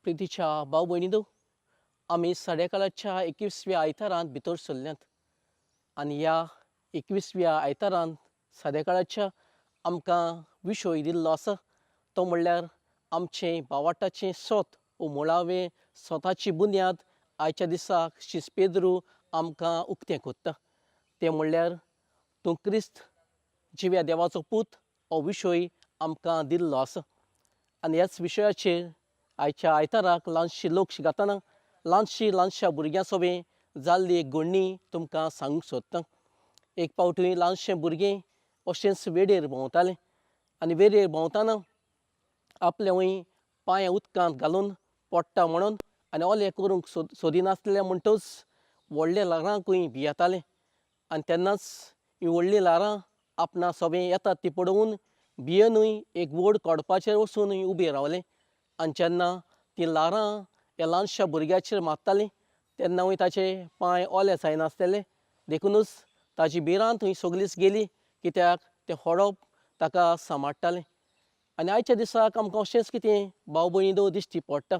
प्रितीच्या भाव भयणींनो, आमी सडेकाळाच्या 21व्या आयतारांत भितर सरल्यांत आनी ह्या 21व्या आयतारांत सडेकाळाच्या आमकां विशय दिल्लो आसा तो म्हणल्यार आमचें भावार्थाचें सोत वो मुळावें सोताची बुन्याद आयच्या दिसाक शिस पेद्रू आमकां उक्तें कोत्ता. तें म्हणल्यार तूं क्रिस्त जिव्या देवाचो पूत हो विशय आमकां दिल्लो आसा आनी ह्याच विशयाचेर आयच्या आयताराक ल्हानशी लोक घाताना ल्हानशा भुरग्यां सोबें जाल्ली एक घडणी तुमकां सांगूंक सोदतां. एक फावटी ल्हानशें भुरगें अशेंच वेळेर भोंवतालें आनी वेळेर भोंवताना आपले वय पांय उदकांत घालून पडटा म्हणून आनी ओलें करूंक सोदिनासलें म्हणटच व्हडल्या ल्हारांकूय भियेतालें आनी तेन्नाच हीं व्हडलीं ल्हारां आपणा सोबें येतात तीं पळोवन भियेनूय एक व्हड कोडपाचेर वचून उबें रावलें आनी जेन्ना तीं ल्हारां ह्या ल्हानशा भुरग्याचेर मारतालीं तेन्ना वय ताचे पांय ओले जायनासलेले देखूनच ताजी भिरांत थंय सगळीच गेली कित्याक तें होडप ताका सांबाळटालें. आनी आयच्या दिसाक आमकां अशेंच कितें भाव भयणींनो दिश्टी पडटा.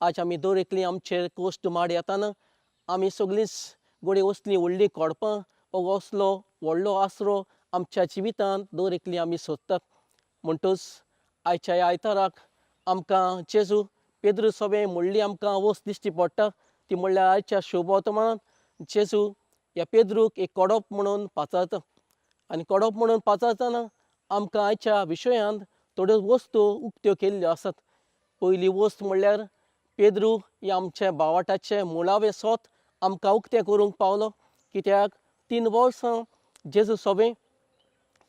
आज आमी दर एकलीं आमचेर कश्ट माड येताना आमी सगळींच घोडये असलीं व्हडलीं कोडपां वो असलो व्हडलो आसरो आमच्या जिवितांत दर एकलीं आमी सोदतात. म्हणटच आयच्या ह्या आयताराक आमकां जेजू पेद्रू सोबें म्हणली आमकां वस्त दिश्टी पडटा ती म्हणल्यार आयच्या शुभ वर्तमानांत जेजू ह्या पेद्रूक एक कोडप म्हणून पाचारता आनी कोडप म्हणून पाचारतना आमकां आयच्या विशयांत थोड्यो वस्तू उक्त्यो केल्ल्यो आसात. पयली वस्त म्हणल्यार पेद्रू ह्या आमच्या भावार्थाचें मुळावें सोत आमकां उक्तें करूंक पावलो कित्याक 3 वर्सां जेजू सोबें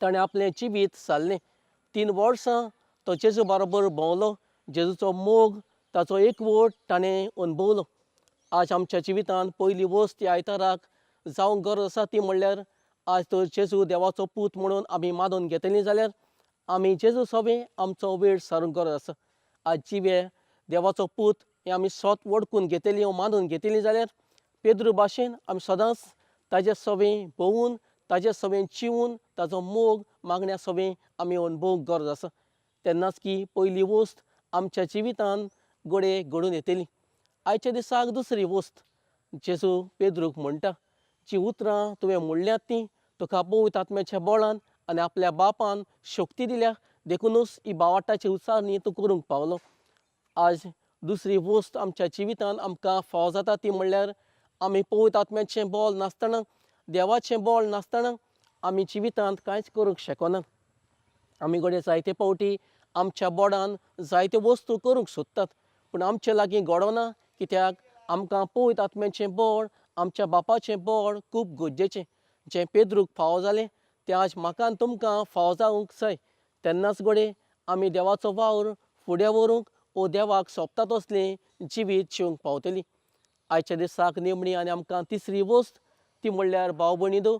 ताणें आपलें जिवीत सारलें. 3 वर्सां तो जेजू बरोबर भोंवलो. जेजूचो मोग ताचो एकवट ताणें अणभवलो. आज आमच्या जिवितांत पयली वस्त ह्या आयताराक जावंक गरज आसा ती म्हणल्यार आज तर जेजू देवाचो पूत म्हणून आमी मानून घेतलीं जाल्यार आमी जेजू सोबें आमचो वेळ सारूंक गरज आसा. आज जिवे देवाचो पूत हें आमी सोत वडकून घेतलीं वा मानून घेतलीं जाल्यार पेद्रू भाशेन आमी सदांच ताजे सोबें भोवून ताजे सोबें चिवून ताजो मोग मागण्या सोबें आमी अणभवूंक गरज आसा. तेन्नाच की पयली वस्त आमच्या जिवितांत घडये घडून येतली. आयच्या दिसाक दुसरी वस्त जेजू पेद्रूक म्हणटा जीं उतरां तुवें म्हणल्यात तीं तुका पवित्र आत्म्याच्या बळान आनी आपल्या बापान शक्ती दिल्या देखूनच ही भावार्थाची उचारणी तूं करूंक पावलो. आज दुसरी वस्त आमच्या जिवितांत आमकां फावो जाता ती म्हणल्यार आमी पवित्र आत्म्याचें बळ नासतना देवाचें बळ नासतना आमी जिवितांत कांयच करूंक शकना. आमी घडये जायते फावटी आमच्या बोडान जायत्यो वस्तू करूंक सोदतात पूण आमचे लागीं घडना कित्याक आमकां पवित्र आत्म्याचें बळ आमच्या बापाचें बळ खूब गरजेचें. जें पेद्रूक फावो जालें तें आज म्हाका आनी तुमकां फावो जावंक जाय. तेन्नाच घडये आमी देवाचो वावर फुडें व्हरूंक वो देवाक सोबता तसलें जिवीत जिवंक पावतलीं. आयच्या दिसाक निमणी आनी आमकां तिसरी वस्त ती म्हणल्यार भाव भयणींनो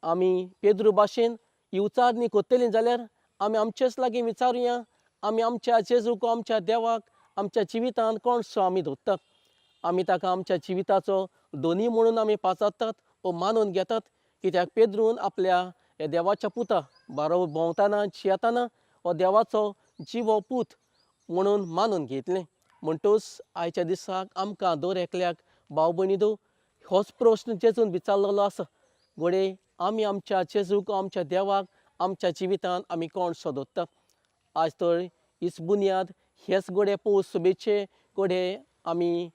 आमी पेद्रू भाशेन ही उचारणी कोत्तलीं जाल्यार आमी आमचेच लागीं विचारुया आमी आमच्या जेजूक आमच्या देवाक आमच्या जिवितांत कोणसो आमी धरतात. आमी ताका आमच्या जिविताचो धनी म्हणून आमी पाचारतात वो मानून घेतात कित्याक पेद्रून आपल्या ह्या देवाच्या पुता बरोबर भोंवताना जियेताना हो देवाचो जिवो पूत म्हणून मानून घेतलें. म्हणटच आयच्या दिसाक आमकां दर एकल्याक भाव भयणींनो होच प्रश्न जेजून विचारलेलो आसा. घडये आमी आमच्या जेजूक आमच्या देवाक आमच्या जिवितांत आमी कोणसो धरतात. आज तर हीच बुन्याद हेच घडये पौस सुबेचे घडये आमी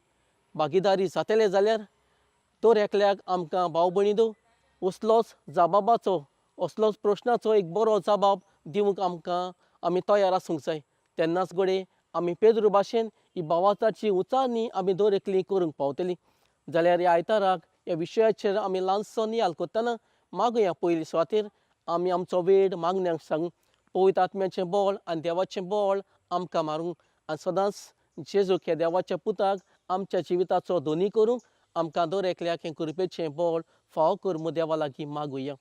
भागीदारी जातले जाल्यार दर एकल्याक आमकां भाव भयणींनो असलोच जबाबाचो असलोच प्रश्नाचो एक बरो जबाब दिवंक आमकां आमी तयार आसूंक जाय. तेन्नाच घडये आमी पेद्रू भाशेन ही भावार्थाची उचारणी आमी दर एकलीं करूंक पावतलीं. जाल्यार ह्या आयताराक ह्या विशयाचेर आमी ल्हानसो नियाळ कोत्ताना मागुया पयली सुवातेर आमी आमचो वेळ मागण्यांक सांगूं पवित्र आत्म्याचें बळ आनी देवाचें बळ आमकां मारूंक आनी सदांच जेजूक ह्या देवाच्या पुताक आमच्या जिविताचो धनी करूंक आमकां दर एकल्याक हें कृपेचें बळ फावो कर म्हूण देवा लागीं मागुया.